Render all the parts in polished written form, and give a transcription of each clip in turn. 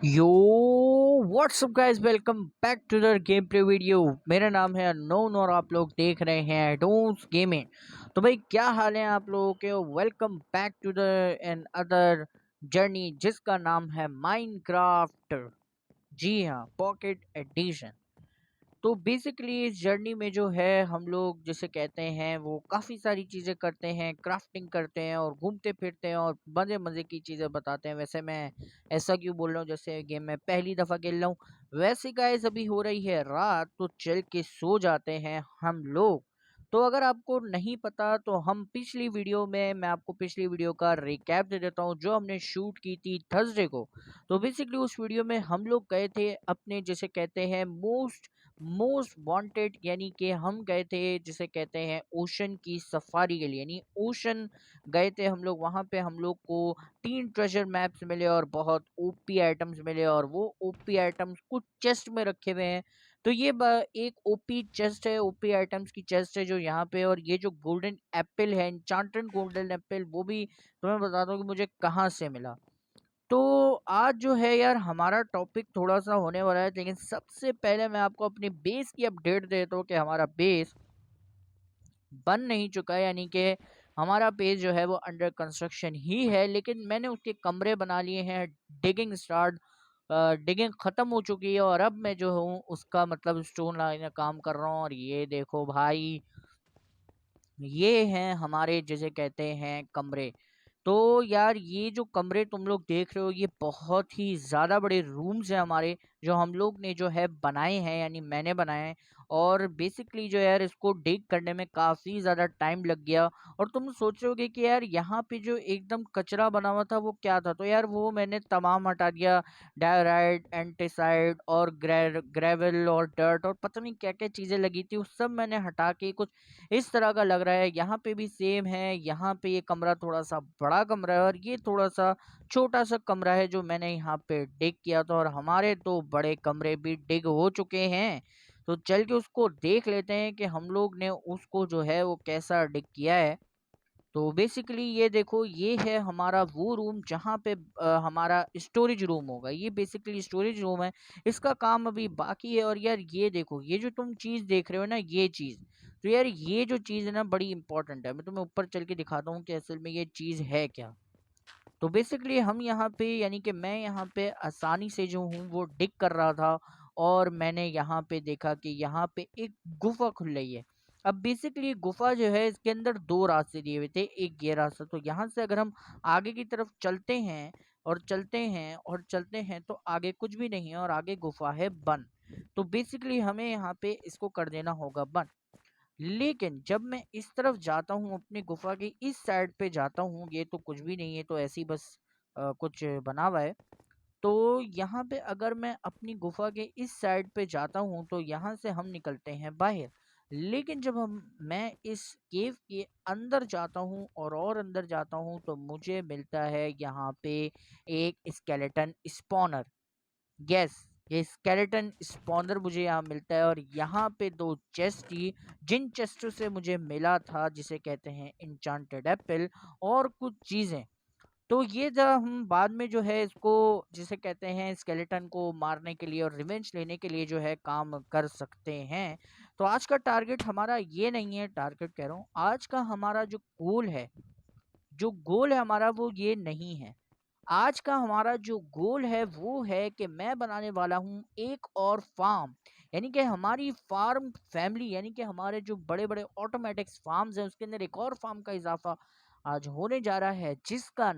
Yo what's up guys, welcome back to the game play video. मेरा नाम है unknown और आप लोग देख रहे हैं एडोन्स गेमिंग। तो भाई क्या हाल है आप लोगों के। Welcome back to the another journey जिसका नाम है माइनक्राफ्ट। जी हाँ, पॉकेट एडिशन। तो बेसिकली इस जर्नी में जो है हम लोग जिसे कहते हैं वो काफ़ी सारी चीज़ें करते हैं, क्राफ्टिंग करते हैं और घूमते फिरते हैं और मज़े मज़े की चीज़ें बताते हैं। वैसे मैं ऐसा क्यों बोल रहा हूँ, जैसे गेम में पहली दफ़ा खेल रहा हूँ। वैसे गाइस अभी हो रही है रात, तो चल के सो जाते हैं हम लोग। तो अगर आपको नहीं पता तो हम पिछली वीडियो में मैं आपको पिछली वीडियो का रिकैप दे देता हूँ जो हमने शूट की थी थर्सडे को। तो बेसिकली उस वीडियो में हम लोग गए थे अपने जिसे कहते हैं मोस्ट मोस्ट वांटेड, यानी कि हम गए थे जिसे कहते हैं ओशन की सफारी के लिए, यानी ओशन गए थे हम लोग। वहाँ पे हम लोग को 3 ट्रेजर मैप्स मिले और बहुत ओपी आइटम्स मिले, और वो ओपी आइटम्स कुछ चेस्ट में रखे हुए हैं। तो ये एक ओपी चेस्ट है, ओपी आइटम्स की चेस्ट है जो यहाँ पे। और ये जो गोल्डन एप्पल है, एन्चांटेड गोल्डन एप्पल, वो भी तुम्हें बताता हूँ कि मुझे कहाँ से मिला। तो आज जो है यार हमारा टॉपिक थोड़ा-सा होने वाला है, लेकिन सबसे पहले मैं आपको अपनी बेस की अपडेट देता हूँ कि हमारा बेस बन नहीं चुका है, यानी कि हमारा बेस जो है वो अंडर कंस्ट्रक्शन ही है, लेकिन मैंने उसके कमरे बना लिए हैं। डिगिंग स्टार्ट डिगिंग ख़त्म हो चुकी है और अब मैं जो हूँ उसका मतलब स्टोन लाने का काम कर रहा हूँ। और ये देखो भाई, ये हैं हमारे जिसे कहते हैं कमरे। तो यार ये जो कमरे तुम लोग देख रहे हो, ये बहुत ही ज़्यादा बड़े रूम्स हैं हमारे, जो हम लोग ने जो है बनाए हैं, यानी मैंने बनाए हैं। और बेसिकली जो यार इसको डिग करने में काफ़ी ज़्यादा टाइम लग गया। और तुम सोच रहे होगे कि यार यहाँ पे जो एकदम कचरा बना हुआ था वो क्या था। तो यार वो मैंने तमाम हटा दिया। डायराइट, एंटीसाइड और ग्रेवल और डर्ट और पता नहीं क्या क्या चीज़ें लगी थी, उस सब मैंने हटा के कुछ इस तरह का लग रहा है। यहाँ पे भी सेम है, यहाँ पे ये कमरा थोड़ा सा बड़ा कमरा है और ये थोड़ा सा छोटा सा कमरा है जो मैंने यहाँ पे डिग किया था। और हमारे तो बड़े कमरे भी डिग हो चुके हैं। तो चल के उसको देख लेते हैं कि हम लोग ने उसको जो है वो कैसा डिग किया है। तो बेसिकली ये देखो, ये है हमारा वो रूम जहाँ पे हमारा स्टोरेज रूम होगा। ये बेसिकली स्टोरेज रूम है, इसका काम अभी बाकी है। और यार ये देखो, ये जो तुम चीज़ देख रहे हो ना, ये चीज़, तो यार ये जो चीज़ है ना बड़ी इंपॉर्टेंट है। मैं तुम्हें ऊपर चल के दिखाता हूँ कि असल में ये चीज़ है क्या। तो बेसिकली हम यहाँ पे, यानी कि मैं यहाँ पे आसानी से जो हूँ वो डिग कर रहा था, और मैंने यहाँ पे देखा कि यहाँ पे एक गुफा खुल रही है। अब बेसिकली गुफा जो है इसके अंदर दो रास्ते दिए हुए थे, एक ये रास्ता। तो यहाँ से अगर हम आगे की तरफ चलते हैं और चलते हैं और चलते हैं तो आगे कुछ भी नहीं है और आगे गुफा है बंद। तो बेसिकली हमें यहाँ पे इसको कर देना होगा बंद। लेकिन जब मैं इस तरफ जाता हूँ, अपनी गुफा की इस साइड पे जाता हूँ, ये तो कुछ भी नहीं है, तो ऐसे ही बस कुछ बना हुआ है। तो यहाँ पे अगर मैं अपनी गुफा के इस साइड पे जाता हूँ तो यहाँ से हम निकलते हैं बाहर। लेकिन जब मैं इस केव के अंदर जाता हूँ और अंदर जाता हूँ तो मुझे मिलता है यहाँ पे एक स्केलेटन स्पॉनर। यस, ये स्केलेटन स्पॉनर मुझे यहाँ मिलता है। और यहाँ पे दो चेस्ट थी, जिन चेस्टों से मुझे मिला था जिसे कहते हैं इंचांटेड एप्पल और कुछ चीज़ें। तो ये जब हम बाद में जो है इसको जिसे कहते हैं स्केलेटन को मारने के लिए और रिवेंज लेने के लिए जो है काम कर सकते हैं। तो आज का टारगेट हमारा ये नहीं है, टारगेट कह रहा हूँ, आज का हमारा जो गोल है, जो गोल है हमारा वो ये नहीं है। आज का हमारा जो गोल है वो है कि मैं बनाने वाला हूँ एक और फार्म, यानी कि हमारी फार्म फैमिली, यानी कि हमारे जो बड़े बड़े ऑटोमेटिक्स फार्म्स हैं उसके अंदर एक और फार्म का इजाफा आज होने जा रहा है, जिसका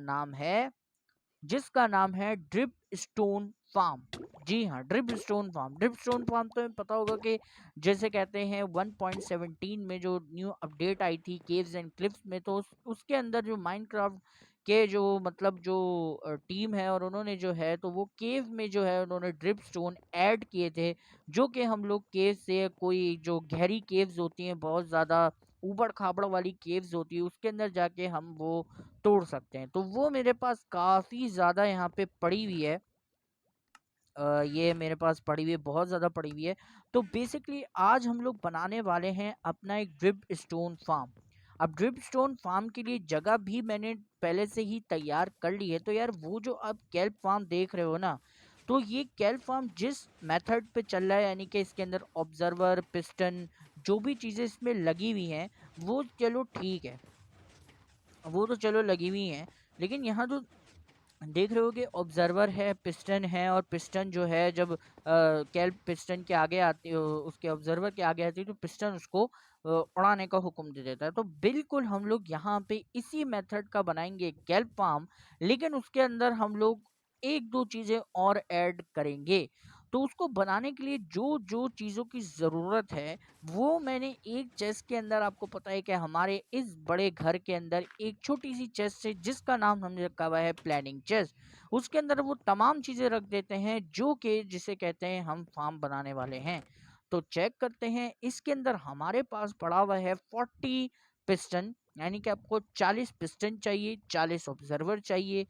नाम है ड्रिप स्टोन फार्म। जी हाँ, drip stone form. Drip stone form तो पता होगा कि जैसे कहते हैं 1.17 में जो न्यू अपडेट आई थी केव्स एंड क्लिफ्स में, तो उसके अंदर जो माइनक्राफ्ट के जो मतलब जो टीम है और उन्होंने जो है तो वो केव में जो है उन्होंने ड्रिप स्टोन ऐड किए थे, जो कि हम लोग केव से कोई जो गहरी केव्स होती हैं, बहुत ज़्यादा ऊबड़ खाबड़ वाली केव्स होती है, उसके अंदर जाके हम वो तोड़ सकते हैं। तो वो मेरे पास काफ़ी ज़्यादा यहाँ पे पड़ी हुई है। ये मेरे पास पड़ी हुई है, बहुत ज़्यादा पड़ी हुई है। तो बेसिकली आज हम लोग बनाने वाले हैं अपना एक ड्रिप स्टोन फार्म। अब ड्रिप स्टोन फार्म के लिए जगह भी मैंने पहले से ही तैयार कर ली है। तो यार वो जो आप केल्प फार्म देख रहे हो ना, तो ये कैल फार्म जिस मेथड पे चल रहा है, यानी कि इसके अंदर ऑब्जर्वर, पिस्टन, जो भी चीज़ें इसमें लगी हुई हैं, वो चलो ठीक है, वो तो चलो लगी हुई हैं, लेकिन यहाँ जो देख रहे हो कि ऑब्जर्वर है, पिस्टन है, और पिस्टन जो है जब कैल पिस्टन के आगे आती है, उसके ऑब्जर्वर के आगे आती है, तो पिस्टन उसको उड़ाने का हुक्म दे देता है। तो बिल्कुल हम लोग यहाँ पे इसी मेथड का बनाएंगे कैल पाम, लेकिन उसके अंदर हम लोग एक दो चीजें और ऐड करेंगे। तो उसको बनाने के लिए जो जो चीज़ों की ज़रूरत है, वो मैंने एक चेस्ट के अंदर, आपको पता है कि हमारे इस बड़े घर के अंदर एक छोटी सी चेस्ट है जिसका नाम हमने रखा हुआ है प्लानिंग चेस्ट। उसके अंदर वो तमाम चीज़ें रख देते हैं जो कि जिसे कहते हैं हम फार्म बनाने वाले हैं। तो चेक करते हैं, इसके अंदर हमारे पास पड़ा हुआ है 40 पिस्टन, यानी कि आपको 40 पिस्टन चाहिए, 40 ऑब्जर्वर चाहिए,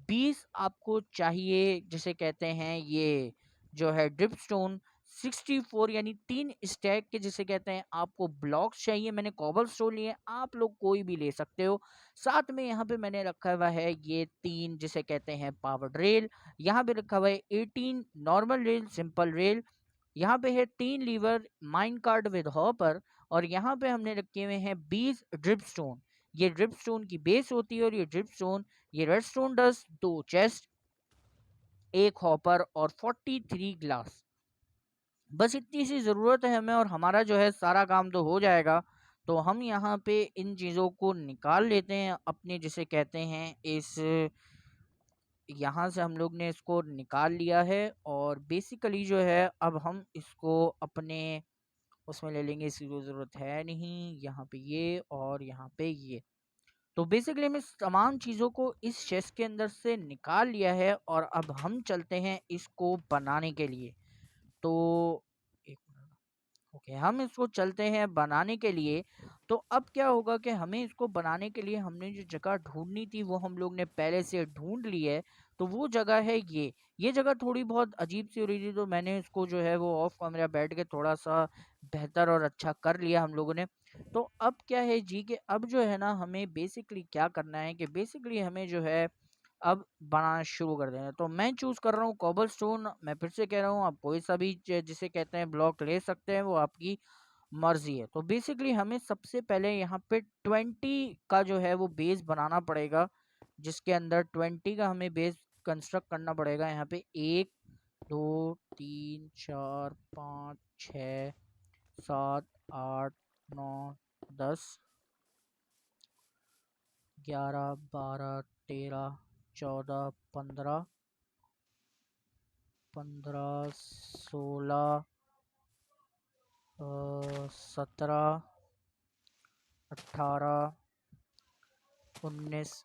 20 आपको चाहिए जिसे कहते हैं ये जो है ड्रिप स्टोन, 64 यानी 3 स्टैक के जिसे कहते हैं आपको ब्लॉक्स चाहिए। मैंने कॉबल स्टोन लिए, आप लोग कोई भी ले सकते हो। साथ में यहाँ पे मैंने रखा हुआ है ये 3 जिसे कहते हैं पावर्ड रेल, यहाँ पे रखा हुआ है 18 नॉर्मल रेल, सिंपल रेल, यहाँ पे है 3 lever minecart with hopper, और यहाँ पे हमने रखे हुए हैं 20 ड्रिप स्टोन। ये ड्रिप स्टोन की बेस होती है, और ये ड्रिप स्टोन, ये रेड स्टोन डस्ट, 2 चेस्ट, एक हॉपर और 43 ग्लास। बस इतनी सी ज़रूरत है हमें, और हमारा जो है सारा काम तो हो जाएगा। तो हम यहाँ पे इन चीज़ों को निकाल लेते हैं अपने जिसे कहते हैं इस, यहाँ से हम लोग ने इसको निकाल लिया है, और बेसिकली जो है अब हम इसको अपने उसमें ले लेंगे, इसकी कोई ज़रूरत है नहीं। यहाँ पे ये और यहाँ पे ये। तो बेसिकली हमने तमाम चीज़ों को इस चेस्ट के अंदर से निकाल लिया है, और अब हम चलते हैं इसको बनाने के लिए। तो एक मिनट, ओके, हम इसको चलते हैं बनाने के लिए। तो अब क्या होगा कि हमें इसको बनाने के लिए हमने जो जगह ढूंढनी थी वो हम लोग ने पहले से ढूंढ ली है। तो वो जगह है ये जगह थोड़ी बहुत अजीब सी हो रही थी, तो मैंने इसको जो है वो ऑफ कैमरा बैठ के थोड़ा सा बेहतर और अच्छा कर लिया हम लोगों ने। तो अब क्या है जी कि अब जो है ना, हमें बेसिकली क्या करना है कि बेसिकली हमें जो है अब बनाना शुरू कर देना है। तो मैं चूज़ कर रहा हूँ कोबल स्टोन। मैं फिर से कह रहा हूँ, आप कोई सा भी जिसे कहते हैं ब्लॉक ले सकते हैं, वो आपकी मर्जी है। तो बेसिकली हमें सबसे पहले यहाँ पे 20 का जो है वो बेस बनाना पड़ेगा, जिसके अंदर 20 का हमें बेस कंस्ट्रक्ट करना पड़ेगा। यहाँ पे 1 2 3 4 5 6 7 8 9 10 11 12 13 14 15 15 16 17 18 19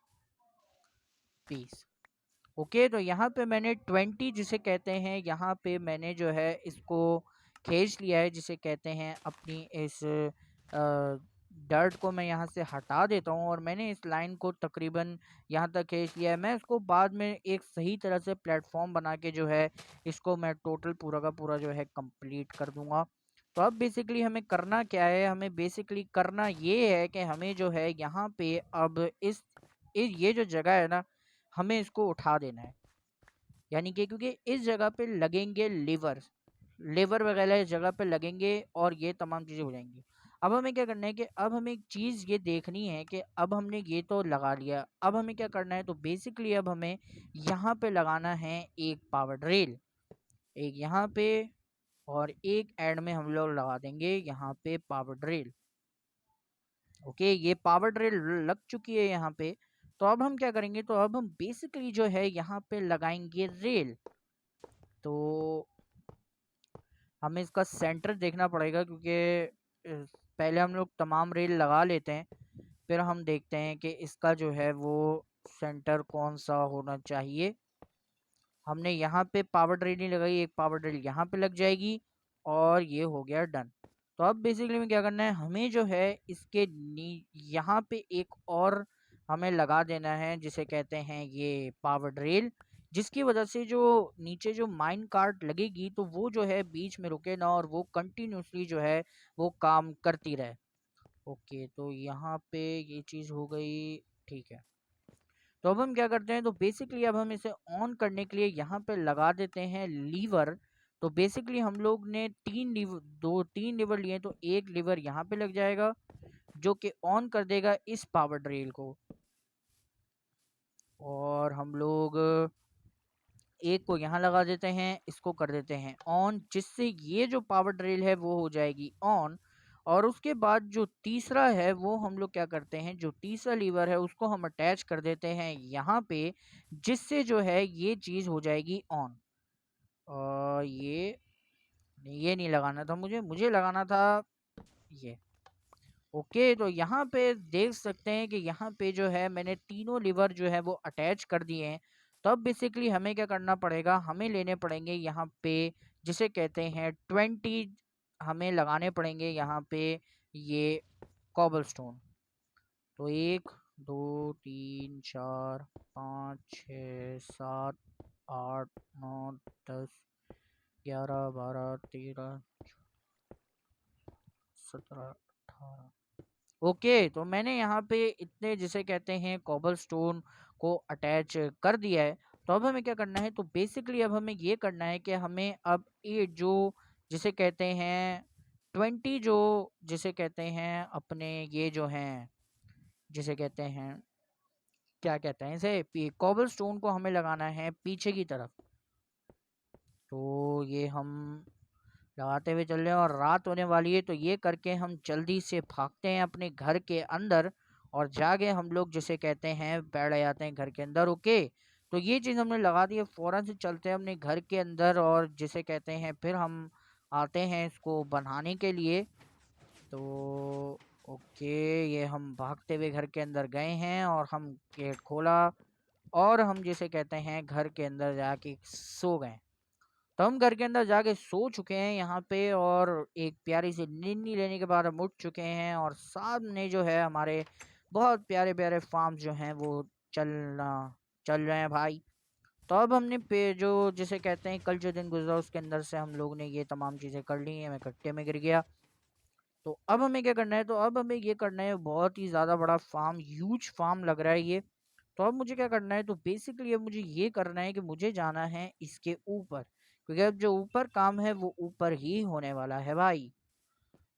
20। ओके, तो यहाँ पे मैंने 20 जिसे कहते हैं, यहाँ पे मैंने जो है इसको खींच लिया है, जिसे कहते हैं अपनी इस डर्ट को मैं यहाँ से हटा देता हूँ, और मैंने इस लाइन को तकरीबन यहाँ तक खींच लिया है। मैं इसको बाद में एक सही तरह से प्लेटफॉर्म बना के जो है इसको मैं टोटल पूरा का पूरा जो है कंप्लीट कर दूंगा। तो अब बेसिकली हमें करना क्या है, हमें बेसिकली करना ये है कि हमें जो है यहाँ पे अब ये जो जगह है ना, हमें इसको उठा देना है। यानी कि क्योंकि इस जगह पे लगेंगे लीवर, लेबर वगैरह इस जगह पे लगेंगे, और ये तमाम चीज़ें हो जाएंगी। अब हमें क्या करना है कि अब हमें एक चीज़ ये देखनी है कि अब हमने ये तो लगा लिया, अब हमें क्या करना है। तो बेसिकली अब हमें यहाँ पे लगाना है एक पावर ड्रिल, एक यहाँ पे, और एक एंड में हम लोग लगा देंगे यहाँ पे पावर ड्रिल। ओके, ये पावर ड्रिल लग चुकी है यहाँ पे। तो अब हम क्या करेंगे, तो अब हम बेसिकली जो है यहाँ पे लगाएंगे रेल। तो हमें इसका सेंटर देखना पड़ेगा, क्योंकि पहले हम लोग तमाम रेल लगा लेते हैं, फिर हम देखते हैं कि इसका जो है वो सेंटर कौन सा होना चाहिए। हमने यहाँ पे पावर ड्रिल नहीं लगाई, एक पावर ड्रिल यहाँ पे लग जाएगी, और ये हो गया डन। तो अब बेसिकली में क्या करना है, हमें जो है इसके यहाँ पे एक और हमें लगा देना है, जिसे कहते हैं ये पावर ड्रिल, जिसकी वजह से जो नीचे जो माइन कार्ट लगेगी, तो वो जो है बीच में रुके ना, और वो कंटिन्यूसली जो है वो काम करती रहे। ओके, तो यहाँ पे ये चीज़ हो गई, ठीक है। तो अब हम क्या करते हैं, तो बेसिकली अब हम इसे ऑन करने के लिए यहाँ पे लगा देते हैं लीवर। तो बेसिकली हम लोग ने तीन लीवर लिए, तो एक लीवर यहाँ पे लग जाएगा जो कि ऑन कर देगा इस पावर ड्रिल को, और हम लोग एक को यहाँ लगा देते हैं, इसको कर देते हैं ऑन, जिससे ये जो पावर ड्रिल है वो हो जाएगी ऑन। और उसके बाद जो तीसरा है वो हम लोग क्या करते हैं, जो तीसरा लीवर है उसको हम अटैच कर देते हैं यहाँ पे, जिससे जो है ये चीज़ हो जाएगी ऑन। और ये नहीं लगाना था मुझे, मुझे लगाना था ये। ओके, तो यहाँ पे देख सकते हैं कि यहाँ पे जो है मैंने तीनों लीवर जो है वो अटैच कर दिए हैं। तो अब बेसिकली हमें क्या करना पड़ेगा, हमें लेने पड़ेंगे यहाँ पे जिसे कहते हैं 20, हमें लगाने पड़ेंगे यहाँ पे ये कॉबलस्टोन। तो 1 2 3 4 5 6 7 8 9 10 11 12 13 17 18। ओके, तो मैंने यहाँ पे इतने जिसे कहते हैं कॉबलस्टोन को अटैच कर दिया है। तो अब हमें क्या करना है, तो बेसिकली अब हमें ये करना है कि हमें अब ये जो जिसे कहते हैं 20, जो जिसे कहते हैं अपने ये जो हैं जिसे कहते हैं क्या कहते हैं इसे, कॉबलस्टोन को हमें लगाना है पीछे की तरफ। तो ये हम लगाते हुए चल रहे हैं और रात होने वाली है, तो ये करके हम जल्दी से भागते हैं अपने घर के अंदर, और जाके हम लोग जिसे कहते हैं बैठ जाते हैं घर के अंदर। ओके, तो ये चीज़ हमने लगा दी है, फ़ौरन से चलते हैं अपने घर के अंदर, और जिसे कहते हैं फिर हम आते हैं इसको बनाने के लिए। तो ओके, ये हम भागते हुए घर के अंदर गए हैं और हम गेट खोला, और हम जिसे कहते हैं घर के अंदर जाके सो गए। तो हम घर के अंदर जाके सो चुके हैं यहाँ पे, और एक प्यारी सी नींद लेने के बाद हम उठ चुके हैं, और सामने जो है हमारे बहुत प्यारे प्यारे फार्म्स जो हैं वो चलना चल रहे हैं भाई। तो अब हमने पे जो जिसे कहते हैं कल जो दिन गुजरा उसके अंदर से हम लोग ने ये तमाम चीज़ें कर ली हैं, मैं कट्टे में गिर गया। तो अब हमें क्या करना है, तो अब हमें ये करना है, बहुत ही ज़्यादा बड़ा फार्म, ह्यूज फार्म लग रहा है ये। तो अब मुझे क्या करना है, तो बेसिकली अब मुझे ये करना है कि मुझे जाना है इसके ऊपर, क्योंकि अब जो ऊपर काम है वो ऊपर ही होने वाला है भाई।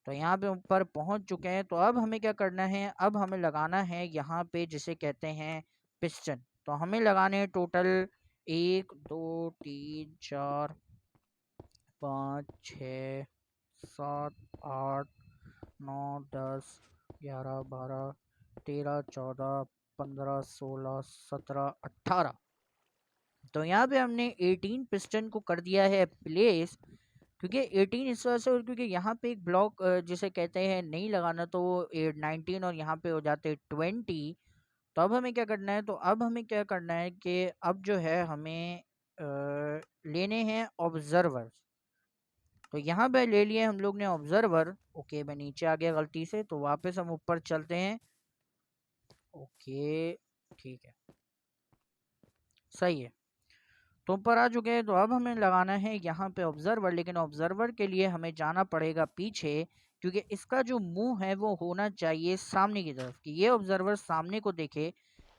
तो यहाँ पे ऊपर पहुँच चुके हैं, तो अब हमें क्या करना है, अब हमें लगाना है यहाँ पे जिसे कहते हैं पिस्टन। तो हमें लगाने हैं टोटल 1 2 3 4 5 6 7 8 9 10 11 12 13 14 15 16 17 18। तो यहाँ पे हमने 18 पिस्टन को कर दिया है प्लेस, क्योंकि 18 इस वजह से, और क्योंकि यहाँ पे एक ब्लॉक जिसे कहते हैं नहीं लगाना, तो वो 19 और यहाँ पे हो जाते 20। तो अब हमें क्या करना है, तो अब हमें क्या करना है कि अब जो है हमें लेने हैं ऑब्जर्वर्स। तो यहाँ पे ले लिए हम लोग ने ऑब्जर्वर। ओके, मैं नीचे आ गया गलती से, तो वापस हम ऊपर चलते हैं। ओके, ठीक है, सही है। तो ऊपर आ चुके हैं, तो अब हमें लगाना है यहाँ पे ऑब्जर्वर, लेकिन ऑब्जर्वर के लिए हमें जाना पड़ेगा पीछे, क्योंकि इसका जो मुंह है वो होना चाहिए सामने की तरफ, कि ये ऑब्जर्वर सामने को देखे,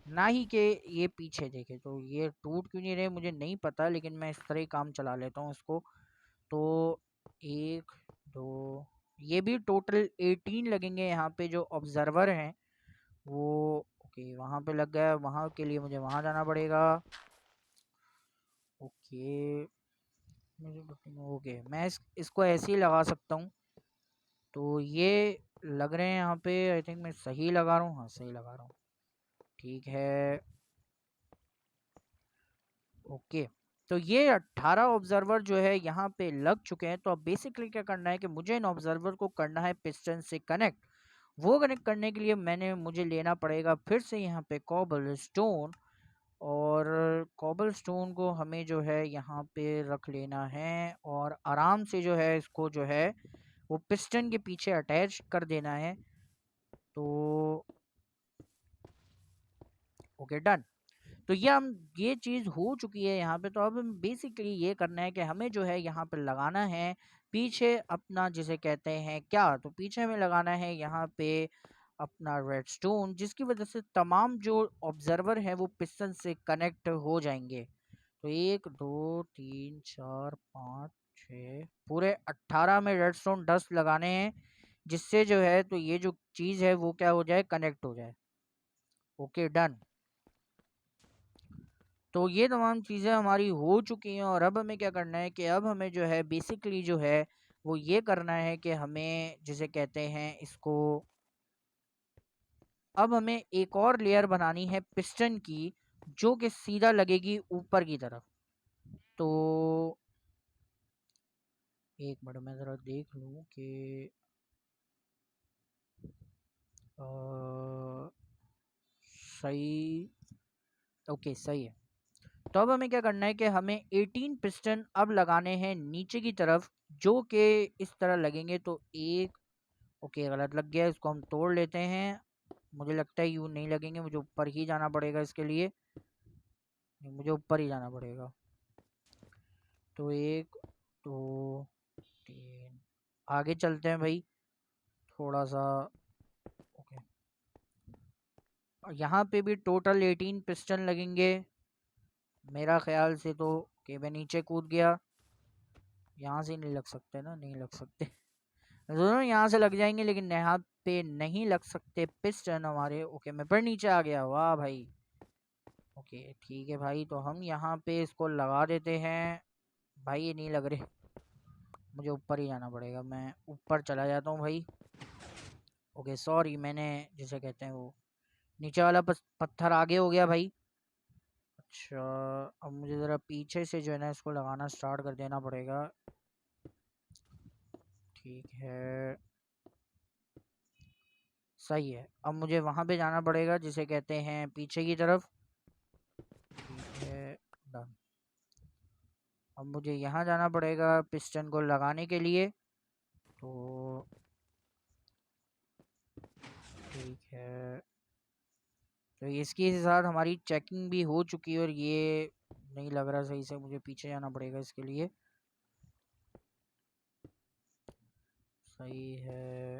ना ही कि ये पीछे देखे। तो ये टूट क्यों नहीं रहे मुझे नहीं पता, लेकिन मैं इस तरह ही काम चला लेता हूँ इसको। तो 1 2, ये भी टोटल 18 लगेंगे यहाँ पे जो ऑब्जर्वर हैं वो। ओके, वहाँ पे लग गया, वहाँ के लिए मुझे वहाँ जाना पड़ेगा। ओके, ओके, मैं इसको ऐसे ही लगा सकता हूँ। तो ये लग रहे हैं यहाँ पे, आई थिंक मैं सही लगा रहा हूँ, हाँ सही लगा रहा हूँ, ठीक है। ओके, तो ये 18 ऑब्जर्वर जो है यहाँ पे लग चुके हैं। तो अब बेसिकली क्या करना है कि मुझे इन ऑब्जर्वर को करना है पिस्टन से कनेक्ट। वो कनेक्ट करने के लिए मुझे लेना पड़ेगा फिर से यहाँ पे कॉबल स्टोन, और कॉबल स्टोन को हमें जो है यहाँ पे रख लेना है, और आराम से जो है इसको जो है वो पिस्टन के पीछे अटैच कर देना है। तो ओके, डन। तो ये चीज़ हो चुकी है यहाँ पे। तो अब हम बेसिकली ये करना है कि हमें जो है यहाँ पे लगाना है पीछे अपना जिसे कहते हैं क्या, तो पीछे हमें लगाना है यहाँ पे अपना रेडस्टोन, जिसकी वजह से तमाम जो ऑब्जर्वर हैं वो पिस्टन से कनेक्ट हो जाएंगे। तो 1 2 3 4 5 6 पूरे 18 में रेडस्टोन 10 लगाने हैं, जिससे जो है तो ये जो चीज़ है वो क्या हो जाए, कनेक्ट हो जाए। Okay done. तो ये तमाम चीज़ें हमारी हो चुकी हैं और अब हमें क्या करना है कि अब हमें जो है बेसिकली जो है वो ये करना है कि हमें जिसे कहते हैं इसको, अब हमें एक और लेयर बनानी है पिस्टन की, जो कि सीधा लगेगी ऊपर की तरफ। तो एक मिनट में ज़रा देख लूँ कि सही, ओके सही है। तो अब हमें क्या करना है कि हमें 18 पिस्टन अब लगाने हैं नीचे की तरफ, जो कि इस तरह लगेंगे। तो एक, ओके गलत लग गया, इसको हम तोड़ लेते हैं। मुझे लगता है यूँ नहीं लगेंगे, मुझे ऊपर ही जाना पड़ेगा इसके लिए। नहीं, मुझे ऊपर ही जाना पड़ेगा। तो 1 2 3 आगे चलते हैं भाई थोड़ा सा। ओके, और यहाँ पे भी टोटल 18 पिस्टन लगेंगे मेरा ख्याल से। तो ओके मैं नीचे कूद गया, यहाँ से नहीं लग सकते ना, नहीं लग सकते। दोनों यहाँ से लग जाएंगे लेकिन यहाँ पे नहीं लग सकते पिस्टन हमारे। ओके मैं फिर नीचे आ गया, वाह भाई। ओके ठीक है भाई, तो हम यहाँ पे इसको लगा देते हैं। भाई ये नहीं लग रहे, मुझे ऊपर ही जाना पड़ेगा। मैं ऊपर चला जाता हूँ भाई। ओके सॉरी, मैंने जिसे कहते हैं वो नीचे वाला पत्थर आगे हो गया भाई। अच्छा, अब मुझे ज़रा पीछे से जो है ना इसको लगाना स्टार्ट कर देना पड़ेगा। ठीक है सही है, अब मुझे वहाँ पे जाना पड़ेगा जिसे कहते हैं पीछे की तरफ। ठीक है डन। अब मुझे यहाँ जाना पड़ेगा पिस्टन को लगाने के लिए। तो ठीक है, तो इसके साथ हमारी चेकिंग भी हो चुकी है और ये नहीं लग रहा सही से, मुझे पीछे जाना पड़ेगा इसके लिए। सही है,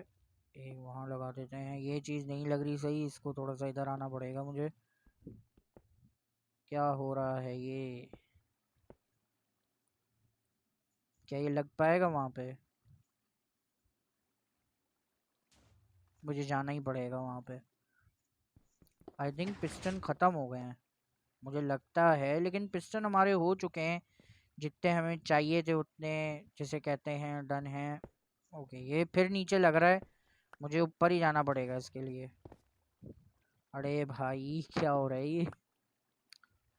एक वहाँ लगा देते हैं। ये चीज़ नहीं लग रही सही, इसको थोड़ा सा इधर आना पड़ेगा मुझे। क्या हो रहा है ये, क्या ये लग पाएगा वहाँ पे? मुझे जाना ही पड़ेगा वहाँ पे। आई थिंक पिस्टन ख़त्म हो गए हैं मुझे लगता है, लेकिन पिस्टन हमारे हो चुके हैं जितने हमें चाहिए थे उतने, जिसे कहते हैं डन हैं। ओके ये फिर नीचे लग रहा है, मुझे ऊपर ही जाना पड़ेगा इसके लिए। अरे भाई क्या हो रहा है ये।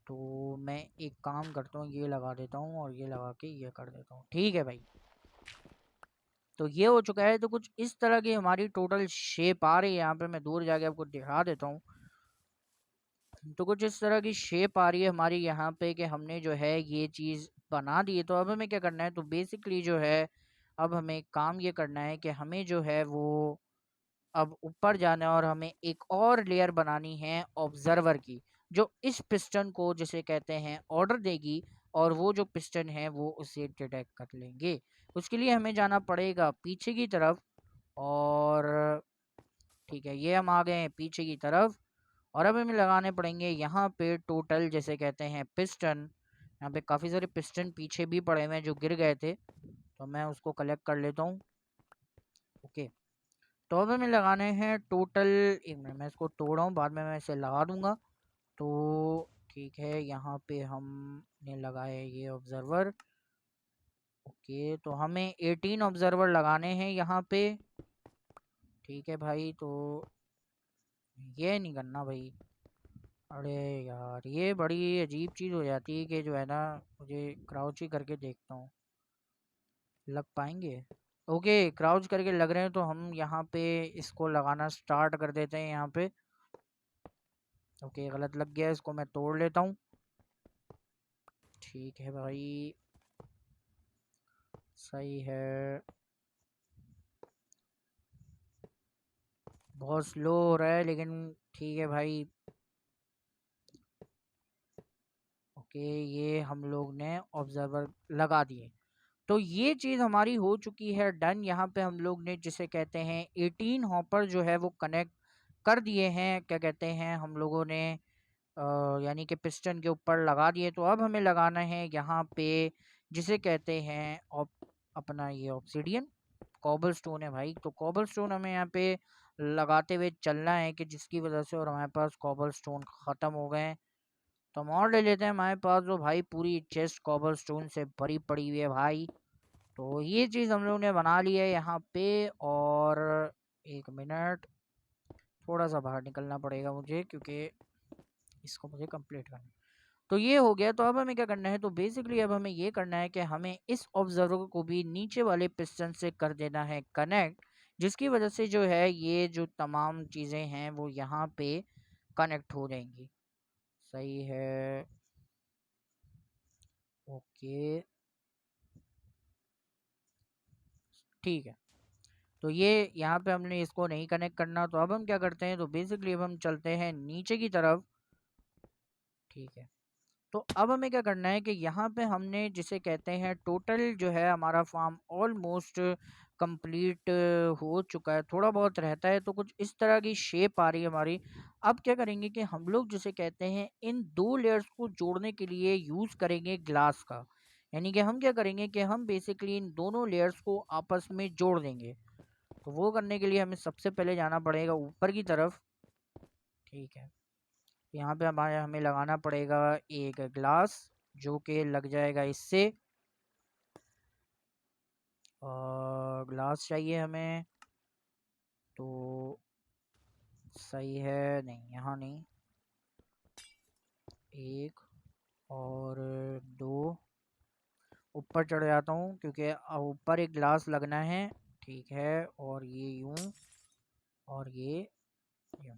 तो मैं एक काम करता हूँ, ये लगा देता हूँ और ये लगा के ये कर देता हूँ। ठीक है भाई, तो ये हो चुका है। तो कुछ इस तरह की हमारी टोटल शेप आ रही है। यहाँ पे मैं दूर जाके आपको दिखा देता हूँ। तो कुछ इस तरह की शेप आ रही है हमारी यहाँ पे कि हमने जो है ये चीज़ बना दी है। तो अब हमें क्या करना है, तो बेसिकली जो है अब हमें काम ये करना है कि हमें जो है वो अब ऊपर जाना है और हमें एक और लेयर बनानी है ऑब्जर्वर की, जो इस पिस्टन को जिसे कहते हैं ऑर्डर देगी और वो जो पिस्टन है वो उसे डिटेक्ट कर लेंगे। उसके लिए हमें जाना पड़ेगा पीछे की तरफ। और ठीक है, ये हम आ गए हैं पीछे की तरफ और अब हमें लगाने पड़ेंगे यहाँ पे टोटल जिसे कहते हैं पिस्टन। यहाँ पे काफ़ी सारे पिस्टन पीछे भी पड़े हुए हैं जो गिर गए थे, तो मैं उसको कलेक्ट कर लेता हूँ। ओके, तो अब हमें लगाने हैं टोटल, एक मिनट मैं इसको तोड़ा हूँ, बाद में मैं इसे लगा दूंगा। तो ठीक है, यहाँ पे हमने लगाए ये ऑब्जर्वर। ओके, तो हमें 18 ऑब्जर्वर लगाने हैं यहाँ पे। ठीक है भाई, तो ये नहीं करना भाई। अरे यार ये बड़ी अजीब चीज़ हो जाती है कि जो है ना, मुझे क्राउच ही करके देखता हूँ लग पाएंगे। ओके क्राउच करके लग रहे हैं, तो हम यहाँ पे इसको लगाना स्टार्ट कर देते हैं यहाँ पे। ओके गलत लग गया, इसको मैं तोड़ लेता हूँ। ठीक है भाई सही है, बहुत स्लो हो रहा है लेकिन ठीक है भाई। ओके ये हम लोग ने ऑब्जर्वर लगा दिए, तो ये चीज़ हमारी हो चुकी है डन। यहाँ पे हम लोग ने जिसे कहते हैं 18 हॉपर जो है वो कनेक्ट कर दिए हैं, क्या कहते हैं हम लोगों ने, यानी कि पिस्टन के ऊपर लगा दिए। तो अब हमें लगाना है यहाँ पे जिसे कहते हैं अपना ये ऑब्सीडियन कॉबल स्टोन है भाई। तो कॉबल स्टोन हमें यहाँ पे लगाते हुए चलना है कि जिसकी वजह से और हमारे पास कॉबल स्टोन ख़त्म हो गए हैं। तो हम और ले लेते हैं। हमारे पास जो भाई पूरी चेस्ट कॉबल स्टोन से भरी पड़ी हुई है भाई। तो ये चीज़ हम लोगों ने बना ली है यहाँ पे। और एक मिनट, थोड़ा सा बाहर निकलना पड़ेगा मुझे क्योंकि इसको मुझे कंप्लीट करना है। तो ये हो गया। तो अब हमें क्या करना है, तो बेसिकली अब हमें ये करना है कि हमें इस ऑब्जर्वर को भी नीचे वाले पिस्टन से कर देना है कनेक्ट, जिसकी वजह से जो है ये जो तमाम चीज़ें हैं वो यहाँ पे कनेक्ट हो जाएंगी। सही है, ओके, ठीक है। तो ये यहाँ पे हमने इसको नहीं कनेक्ट करना। तो अब हम क्या करते हैं, तो बेसिकली अब हम चलते हैं नीचे की तरफ। ठीक है। तो अब हमें क्या करना है कि यहाँ पे हमने जिसे कहते हैं टोटल जो है हमारा फार्म ऑलमोस्ट कंप्लीट हो चुका है। थोड़ा बहुत रहता है तो कुछ इस तरह की शेप आ रही है हमारी। अब क्या करेंगे कि हम लोग जिसे कहते हैं इन दो लेयर्स को जोड़ने के लिए यूज़ करेंगे ग्लास का। यानी कि हम क्या करेंगे कि हम बेसिकली इन दोनों लेयर्स को आपस में जोड़ देंगे। तो वो करने के लिए हमें सबसे पहले जाना पड़ेगा ऊपर की तरफ। ठीक है। यहाँ पे हमें लगाना पड़ेगा एक ग्लास, जो कि लग जाएगा इससे। और ग्लास चाहिए हमें। तो सही है, नहीं यहाँ नहीं, एक और दो, ऊपर चढ़ जाता हूँ क्योंकि ऊपर एक ग्लास लगना है। ठीक है, और ये यूं और ये यूं।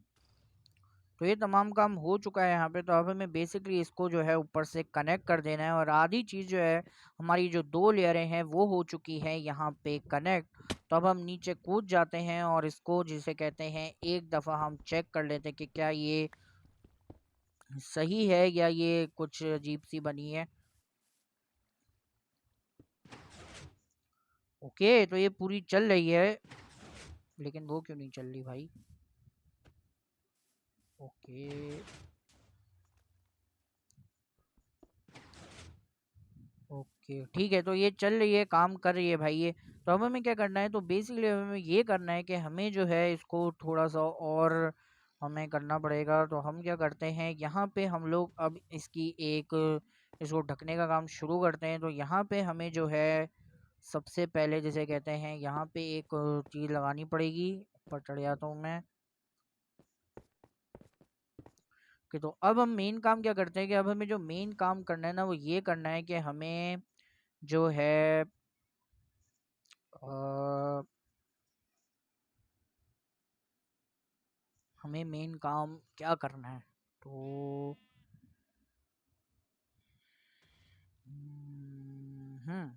तो ये तमाम काम हो चुका है यहाँ पे। तो अब हमें बेसिकली इसको जो है ऊपर से कनेक्ट कर देना है। और आधी चीज़ जो है हमारी जो दो लेयरें हैं वो हो चुकी है यहाँ पे कनेक्ट। तो अब हम नीचे कूद जाते हैं और इसको जिसे कहते हैं एक दफ़ा हम चेक कर लेते हैं कि क्या ये सही है या ये कुछ अजीब सी बनी है। ओके, तो ये पूरी चल रही है, लेकिन वो क्यों नहीं चल रही भाई। ओके, ओके, ठीक है। तो ये चल रही है, काम कर रही है भाई ये। तो अब हमें क्या करना है, तो बेसिकली हमें ये करना है कि हमें जो है इसको थोड़ा सा और हमें करना पड़ेगा। तो हम क्या करते हैं, यहाँ पे हम लोग अब इसकी एक इसको ढकने का काम शुरू करते हैं। तो यहाँ पे हमें जो है सबसे पहले जिसे कहते हैं यहाँ पे एक चीज़ लगानी पड़ेगी। ऊपर चढ़ जाता हूँ मैं कि तो अब हम मेन काम क्या करते हैं कि अब हमें जो मेन काम करना है ना वो ये करना है कि हमें जो है अ, हमें मेन काम क्या करना है। तो हम्म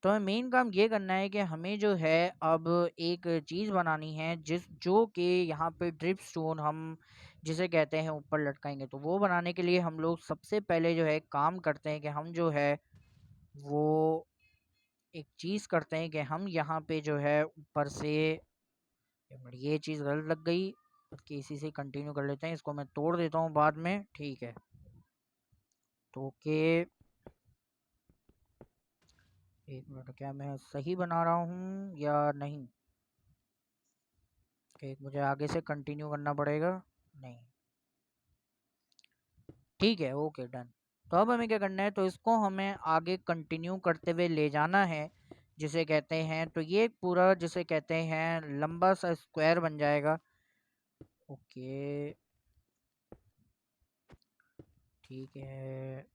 तो हमें मेन काम ये करना है कि हमें जो है अब एक चीज़ बनानी है जिस जो कि यहाँ पे ड्रिप स्टोन हम जिसे कहते हैं ऊपर लटकाएंगे। तो वो बनाने के लिए हम लोग सबसे पहले जो है काम करते हैं कि हम जो है वो एक चीज़ करते हैं कि हम यहाँ पे जो है ऊपर से एक मिनट, ये चीज़ गलत लग गई कि इसी से कंटिन्यू कर लेते हैं। इसको मैं तोड़ देता हूँ बाद में। ठीक है। तो के एक मिनट, क्या मैं सही बना रहा हूँ या नहीं। एक मुझे आगे से कंटिन्यू करना पड़ेगा। नहीं, ठीक है, ओके, डन। तो अब हमें क्या करना है, तो इसको हमें आगे कंटिन्यू करते हुए ले जाना है जिसे कहते हैं। तो ये एक पूरा जिसे कहते हैं लंबा सा स्क्वायर बन जाएगा। ओके, ठीक है,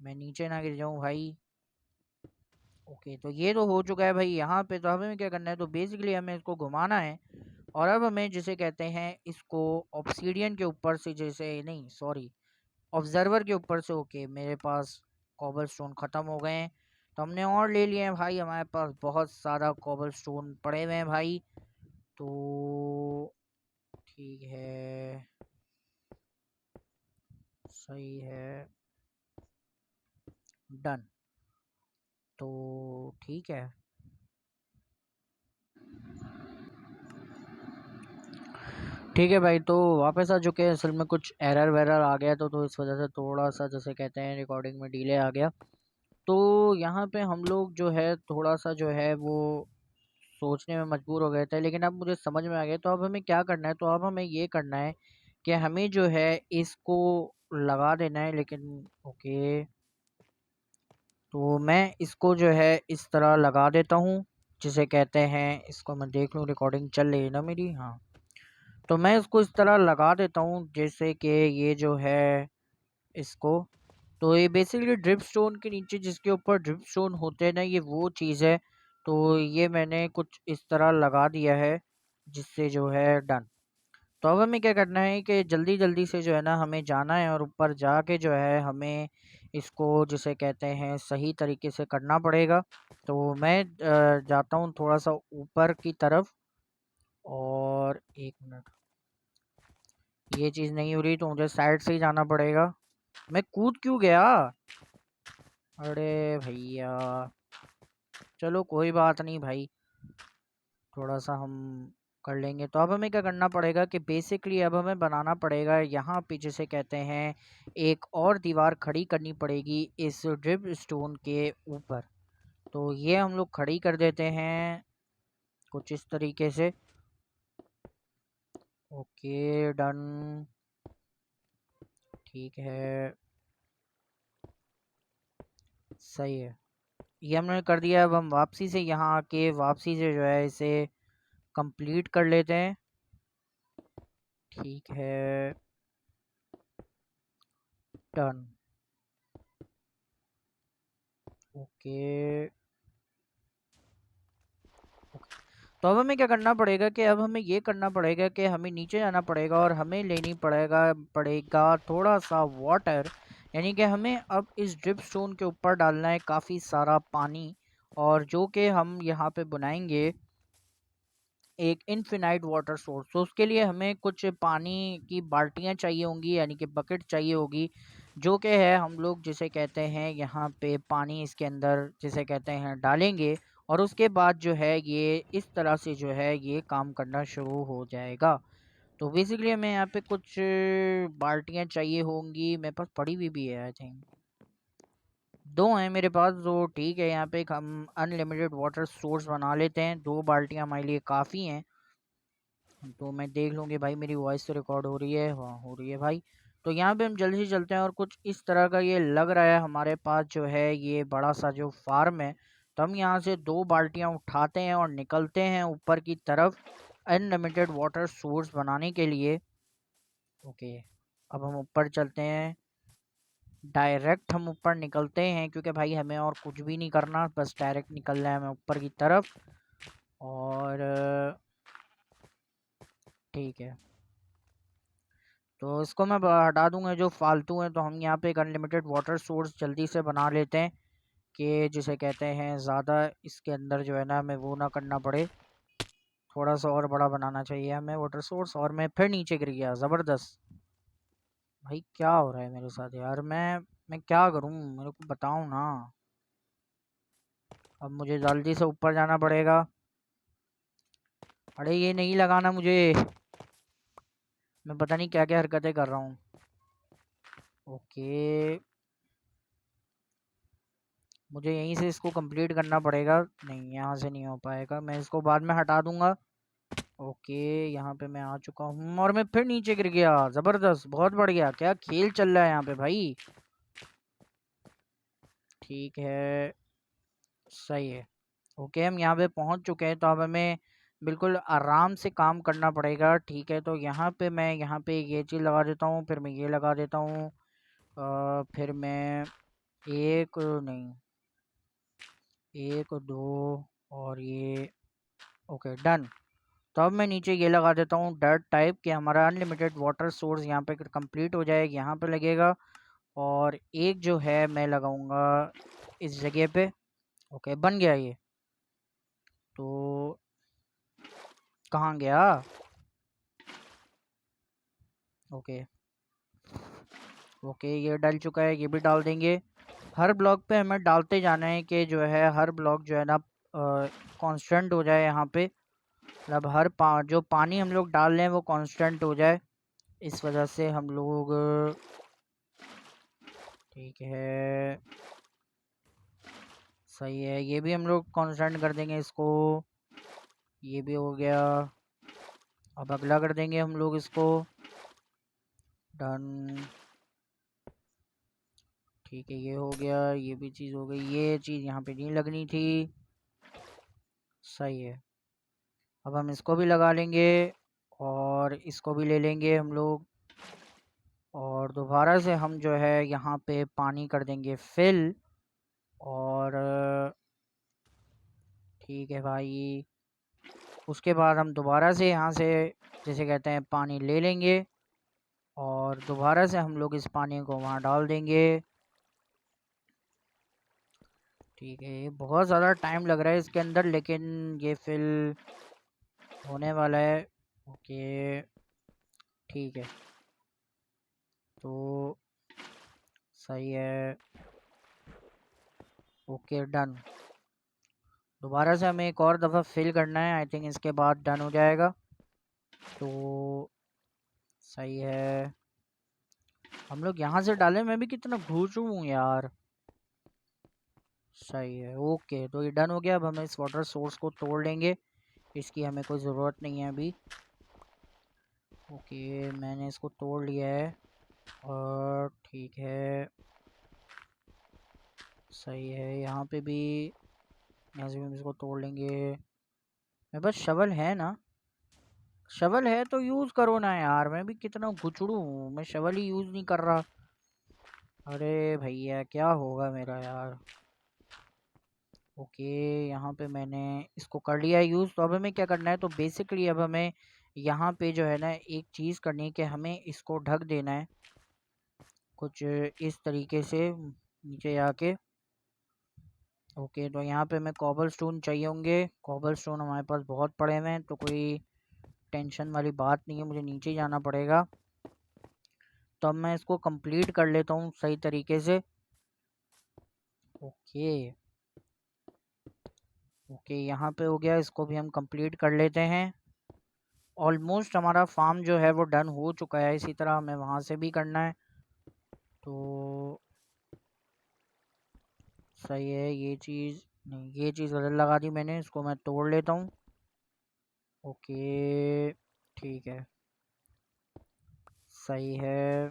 मैं नीचे ना गिर जाऊं भाई। ओके, तो ये तो हो चुका है भाई यहाँ पे। तो अब हमें क्या करना है, तो बेसिकली हमें इसको घुमाना है। और अब हमें जिसे कहते हैं इसको ऑब्सीडियन के ऊपर से, जैसे नहीं सॉरी, ऑब्जर्वर के ऊपर से। ओके, मेरे पास कॉबल स्टोन ख़त्म हो गए हैं। तो हमने और ले लिए हैं भाई, हमारे पास बहुत सारा कॉबल स्टोन पड़े हुए हैं भाई। तो ठीक है, सही है, डन। तो ठीक है, ठीक है भाई, तो वापस आ चुके हैं। असल में कुछ एरर वेरर आ गया तो इस वजह से थोड़ा सा जैसे कहते हैं रिकॉर्डिंग में डिले आ गया। तो यहाँ पे हम लोग जो है थोड़ा सा जो है वो सोचने में मजबूर हो गए थे, लेकिन अब मुझे समझ में आ गया। तो अब हमें क्या करना है, तो अब हमें ये करना है कि हमें जो है इसको लगा देना है। लेकिन ओके, तो मैं इसको जो है इस तरह लगा देता हूँ, जिसे कहते हैं, इसको मैं देख लूँ रिकॉर्डिंग चल रही है ना मेरी। हाँ, तो मैं इसको इस तरह लगा देता हूँ जैसे कि ये जो है इसको। तो ये बेसिकली ड्रिप स्टोन के नीचे जिसके ऊपर ड्रिप स्टोन होते हैं ना, ये वो चीज़ है। तो ये मैंने कुछ इस तरह लगा दिया है, जिससे जो है डन। तो अब हमें क्या करना है कि जल्दी जल्दी से जो है ना हमें जाना है, और ऊपर जाके जो है हमें इसको जिसे कहते हैं सही तरीके से करना पड़ेगा। तो मैं जाता हूँ थोड़ा सा ऊपर की तरफ। और एक मिनट, ये चीज़ नहीं हो रही तो मुझे साइड से ही जाना पड़ेगा। मैं कूद क्यों गया? अरे भैया, चलो कोई बात नहीं भाई, थोड़ा सा हम कर लेंगे। तो अब हमें क्या करना पड़ेगा कि बेसिकली अब हमें बनाना पड़ेगा यहाँ पे जिसे कहते हैं एक और दीवार खड़ी करनी पड़ेगी इस ड्रिप स्टोन के ऊपर। तो ये हम लोग खड़ी कर देते हैं कुछ इस तरीके से। ओके डन, ठीक है, सही है। ये हमने कर दिया। अब हम वापसी से यहाँ आके वापसी से जो है इसे कंप्लीट कर लेते हैं। ठीक है, डन। ओके, तो अब हमें क्या करना पड़ेगा कि अब हमें ये करना पड़ेगा कि हमें नीचे जाना पड़ेगा और हमें लेनी पड़ेगा पड़ेगा थोड़ा सा वाटर। यानी कि हमें अब इस ड्रिप स्टोन के ऊपर डालना है काफ़ी सारा पानी, और जो कि हम यहाँ पे बनाएंगे एक इनफिनाइट वाटर सोर्स। तो उसके लिए हमें कुछ पानी की बाल्टियाँ चाहिए होंगी, यानी कि बकेट चाहिए होगी, जो कि है हम लोग जिसे कहते हैं यहाँ पे पानी इसके अंदर जिसे कहते हैं डालेंगे। और उसके बाद जो है ये इस तरह से जो है ये काम करना शुरू हो जाएगा। तो बेसिकली हमें यहाँ पे कुछ बाल्टियाँ चाहिए होंगी, मेरे पास पड़ी हुई भी है आई थिंक, दो हैं मेरे पास। तो ठीक है, यहाँ पे एक हम अनलिमिटेड वाटर सोर्स बना लेते हैं। दो बाल्टियाँ हमारे लिए काफ़ी हैं। तो मैं देख लूँगी भाई मेरी वॉइस तो रिकॉर्ड हो रही है। हाँ, हो रही है भाई। तो यहाँ पे हम जल्दी से चलते हैं, और कुछ इस तरह का ये लग रहा है हमारे पास जो है ये बड़ा सा जो फार्म है। तो हम यहाँ से दो बाल्टियाँ उठाते हैं और निकलते हैं ऊपर की तरफ अनलिमिटेड वाटर सोर्स बनाने के लिए। ओके, अब हम ऊपर चलते हैं। डायरेक्ट हम ऊपर निकलते हैं, क्योंकि भाई हमें और कुछ भी नहीं करना, बस डायरेक्ट निकलना है हमें ऊपर की तरफ। और ठीक है, तो इसको मैं हटा दूंगा जो फालतू है। तो हम यहाँ पे एक अनलिमिटेड वाटर सोर्स जल्दी से बना लेते हैं, कि जिसे कहते हैं ज़्यादा इसके अंदर जो है ना हमें वो ना करना पड़े। थोड़ा सा और बड़ा बनाना चाहिए हमें वाटर सोर्स। और मैं फिर नीचे गिर गया, ज़बरदस्त। भाई क्या हो रहा है मेरे साथ यार? मैं क्या करूँ, मेरे को बताओ ना। अब मुझे जल्दी से ऊपर जाना पड़ेगा। अरे ये नहीं लगाना मुझे, मैं पता नहीं क्या क्या हरकतें कर रहा हूँ। ओके, मुझे यहीं से इसको कंप्लीट करना पड़ेगा। नहीं, यहाँ से नहीं हो पाएगा, मैं इसको बाद में हटा दूंगा। ओके, यहाँ पे मैं आ चुका हूँ और मैं फिर नीचे गिर गया। ज़बरदस्त, बहुत बढ़िया, क्या खेल चल रहा है यहाँ पे भाई। ठीक है, सही है। ओके, हम यहाँ पे पहुँच चुके हैं। तो अब हमें बिल्कुल आराम से काम करना पड़ेगा। ठीक है, तो यहाँ पे मैं यहाँ पे ये चीज़ लगा देता हूँ, फिर मैं ये लगा देता हूँ। फिर मैं एक नहीं, एक दो, और ये। Okay done. तो अब मैं नीचे ये लगा देता हूँ डर्ट टाइप कि हमारा अनलिमिटेड वाटर सोर्स यहाँ पे कंप्लीट हो जाएगा, यहाँ पे लगेगा। और एक जो है मैं लगाऊंगा इस जगह पे। ओके, बन गया ये। तो कहाँ गया? ओके, ओके, ये डल चुका है, ये भी डाल देंगे। हर ब्लॉक पे हमें डालते जाना है कि जो है हर ब्लॉक जो है ना कांस्टेंट हो जाए यहाँ पे। मतलब जो पानी हम लोग डाल रहे हैं वो कांस्टेंट हो जाए, इस वजह से हम लोग, ठीक है सही है, ये भी हम लोग कांस्टेंट कर देंगे इसको। ये भी हो गया। अब अगला कर देंगे हम लोग इसको डन। ठीक है ये हो गया, ये भी चीज़ हो गई, ये चीज़ यहाँ पे नहीं लगनी थी। सही है। अब हम इसको भी लगा लेंगे और इसको भी ले लेंगे हम लोग, और दोबारा से हम जो है यहाँ पे पानी कर देंगे फिल। और ठीक है भाई, उसके बाद हम दोबारा से यहाँ से जैसे कहते हैं पानी ले लेंगे और दोबारा से हम लोग इस पानी को वहाँ डाल देंगे। ठीक है, ये बहुत ज़्यादा टाइम लग रहा है इसके अंदर, लेकिन ये फिल होने वाला है। ओके ठीक है, तो सही है। Okay done. दोबारा से हमें एक और दफ़ा फिल करना है, आई थिंक इसके बाद डन हो जाएगा। तो सही है, हम लोग यहाँ से डालें, मैं भी कितना घूचू हूँ यार। सही है, ओके तो ये डन हो गया। अब हम इस वाटर सोर्स को तोड़ लेंगे, इसकी हमें कोई ज़रूरत नहीं है अभी। ओके मैंने इसको तोड़ लिया है और ठीक है सही है, यहाँ पे भी, यहाँ से भी हम इसको तोड़ लेंगे। मेरे पास शवल है ना? शवल है तो यूज़ करो ना यार, मैं भी कितना गुचड़ू हूँ, मैं शवल ही यूज़ नहीं कर रहा। अरे भैया क्या होगा मेरा यार। ओके यहाँ पे मैंने इसको कर लिया है यूज़। तो अब हमें क्या करना है, तो बेसिकली अब हमें यहाँ पे जो है ना एक चीज़ करनी है कि हमें इसको ढक देना है कुछ इस तरीके से नीचे आके। ओके तो यहाँ पे हमें कॉबल स्टोन चाहिए होंगे। कॉबल स्टोन हमारे पास बहुत पड़े हुए हैं, तो कोई टेंशन वाली बात नहीं है, मुझे नीचे जाना पड़ेगा। तो अब मैं इसको कंप्लीट कर लेता हूँ सही तरीके से। ओके ओके यहाँ पे हो गया, इसको भी हम कंप्लीट कर लेते हैं। ऑलमोस्ट हमारा फार्म जो है वो डन हो चुका है, इसी तरह हमें वहाँ से भी करना है। तो सही है, ये चीज़ नहीं, ये चीज़ गलत लगा दी मैंने, इसको मैं तोड़ लेता हूँ। ओके ठीक है सही है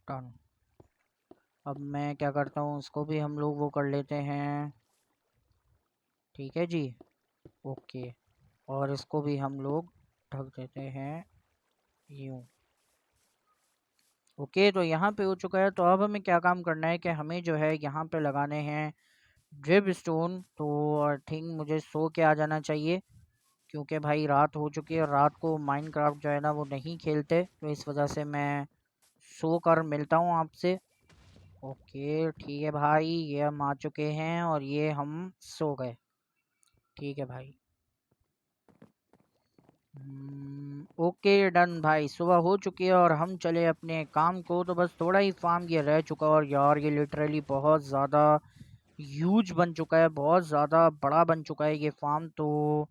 डन। अब मैं क्या करता हूँ, इसको भी हम लोग वो कर लेते हैं। ठीक है जी, ओके, और इसको भी हम लोग ढक देते हैं यूँ। ओके तो यहाँ पे हो चुका है। तो अब हमें क्या काम करना है कि हमें जो है यहाँ पे लगाने हैं ड्रिप स्टोन। तो आई थिंक मुझे सो के आ जाना चाहिए, क्योंकि भाई रात हो चुकी है, रात को माइनक्राफ्ट जो है ना वो नहीं खेलते, तो इस वजह से मैं सो कर मिलता हूँ आपसे। ओके ठीक है भाई, ये हम आ चुके हैं और ये हम सो गए। ठीक है भाई। ओके डन भाई, सुबह हो चुकी है और हम चले अपने काम को। तो बस थोड़ा ही फार्म ये रह चुका, और यार ये लिटरली बहुत ज़्यादा ह्यूज बन चुका है, बहुत ज़्यादा बड़ा बन चुका है ये फार्म। तो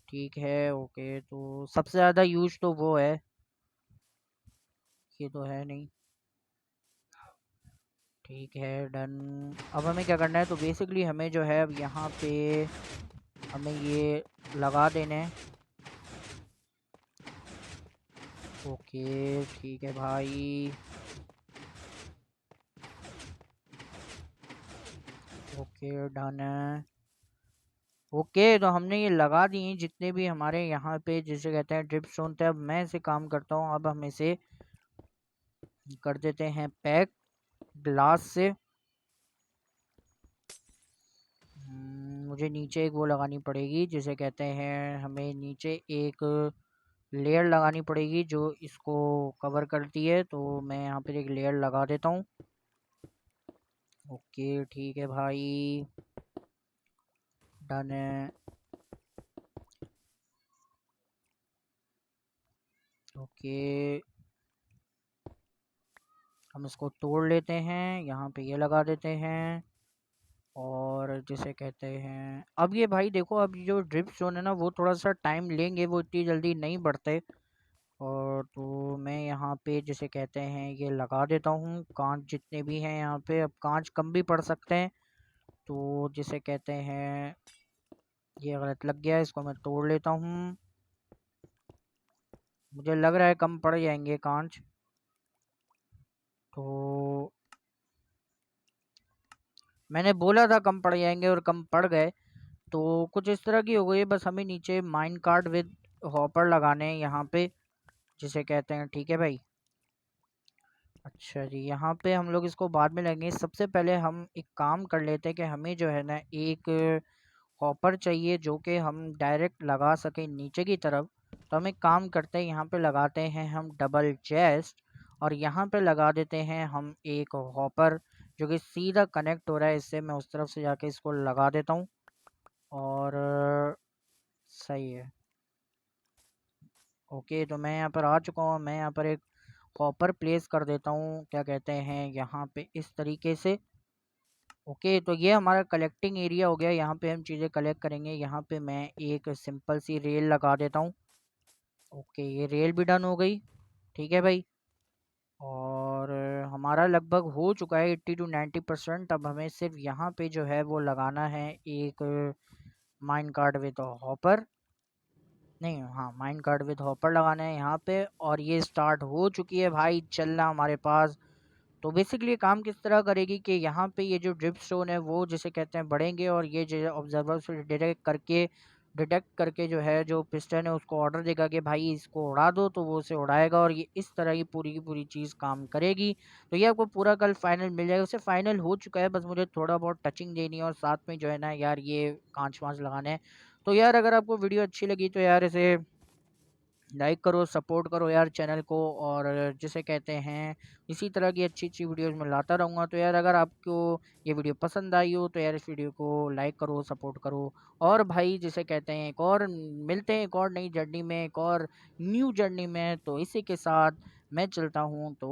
ठीक है ओके, तो सबसे ज़्यादा यूज तो वो है, ये तो है नहीं। ठीक है डन। अब हमें क्या करना है, तो बेसिकली हमें जो है अब यहाँ पे हमें ये लगा देने हैं। ओके ठीक है भाई, ओके डन है। ओके तो हमने ये लगा दिए जितने भी हमारे यहाँ पे जिसे कहते हैं ड्रिप स्टोन थे। अब मैं इसे काम करता हूँ, अब हम इसे कर देते हैं पैक ग्लास से। मुझे नीचे एक वो लगानी पड़ेगी, जिसे कहते हैं हमें नीचे एक लेयर लगानी पड़ेगी जो इसको कवर करती है। तो मैं यहाँ पर एक लेयर लगा देता हूँ। ओके ठीक है भाई डन है। ओके हम इसको तोड़ लेते हैं, यहाँ पे ये लगा देते हैं और जिसे कहते हैं अब ये भाई देखो, अब ये जो ड्रिप जोन है ना वो थोड़ा सा टाइम लेंगे, वो इतनी जल्दी नहीं बढ़ते। और तो मैं यहाँ पे जिसे कहते हैं ये लगा देता हूँ कांच जितने भी हैं यहाँ पे। अब कांच कम भी पड़ सकते हैं, तो जिसे कहते हैं ये गलत लग गया, इसको मैं तोड़ लेता हूँ। मुझे लग रहा है कम पड़ जाएंगे कांच, तो मैंने बोला था कम पड़ जाएंगे और कम पड़ गए। तो कुछ इस तरह की हो गई है। बस हमें नीचे माइन कार्ट विद हॉपर लगाने हैं यहाँ पे, जिसे कहते हैं। ठीक है भाई। अच्छा जी, यहाँ पे हम लोग इसको बाद में लगेंगे। सबसे पहले हम एक काम कर लेते हैं कि हमें जो है ना एक हॉपर चाहिए जो कि हम डायरेक्ट लगा सकें नीचे की तरफ। तो हम एक काम करते हैं, यहाँ पे लगाते हैं हम डबल चेस्ट, और यहाँ पे लगा देते हैं हम एक हॉपर जो कि सीधा कनेक्ट हो रहा है इससे। मैं उस तरफ से जाके इसको लगा देता हूँ, और सही है। ओके, तो मैं यहाँ पर आ चुका हूँ। मैं यहाँ पर एक हॉपर प्लेस कर देता हूँ, क्या कहते हैं, यहाँ पे इस तरीके से। ओके, तो ये हमारा कलेक्टिंग एरिया हो गया। यहाँ पे हम चीज़ें कलेक्ट करेंगे। यहाँ पे मैं एक सिंपल सी रेल लगा देता हूँ। ओके, ये रेल भी डन हो गई। ठीक है भाई। और हमारा लगभग हो चुका है 80 to 90%। अब हमें सिर्फ यहाँ पे जो है वो लगाना है एक माइन कार्ड विद हॉपर। नहीं, हाँ, माइन कार्ड विद हॉपर लगाना है यहाँ पे। और ये स्टार्ट हो चुकी है भाई चलना हमारे पास। तो बेसिकली काम किस तरह करेगी कि यहाँ पे ये जो ड्रिप स्टोन है वो जिसे कहते हैं बढ़ेंगे, और ये जो ऑब्जर्वर से डिटेक्ट करके जो है जो पिस्टन है उसको ऑर्डर देगा कि भाई इसको उड़ा दो, तो वो उसे उड़ाएगा, और ये इस तरह की पूरी चीज़ काम करेगी। तो ये आपको पूरा कल फाइनल मिल जाएगा। उसे फाइनल हो चुका है, बस मुझे थोड़ा बहुत टचिंग देनी है और साथ में जो है ना यार ये कांच वाँच लगाने हैं। तो यार अगर आपको वीडियो अच्छी लगी तो यार इसे लाइक करो, सपोर्ट करो यार चैनल को। और जिसे कहते हैं इसी तरह की अच्छी अच्छी वीडियोस मैं लाता रहूँगा। तो यार अगर आपको ये वीडियो पसंद आई हो तो यार इस वीडियो को लाइक करो, सपोर्ट करो। और भाई जिसे कहते हैं एक और मिलते हैं एक और नई जर्नी में, एक और न्यू जर्नी में। तो इसी के साथ मैं चलता हूँ। तो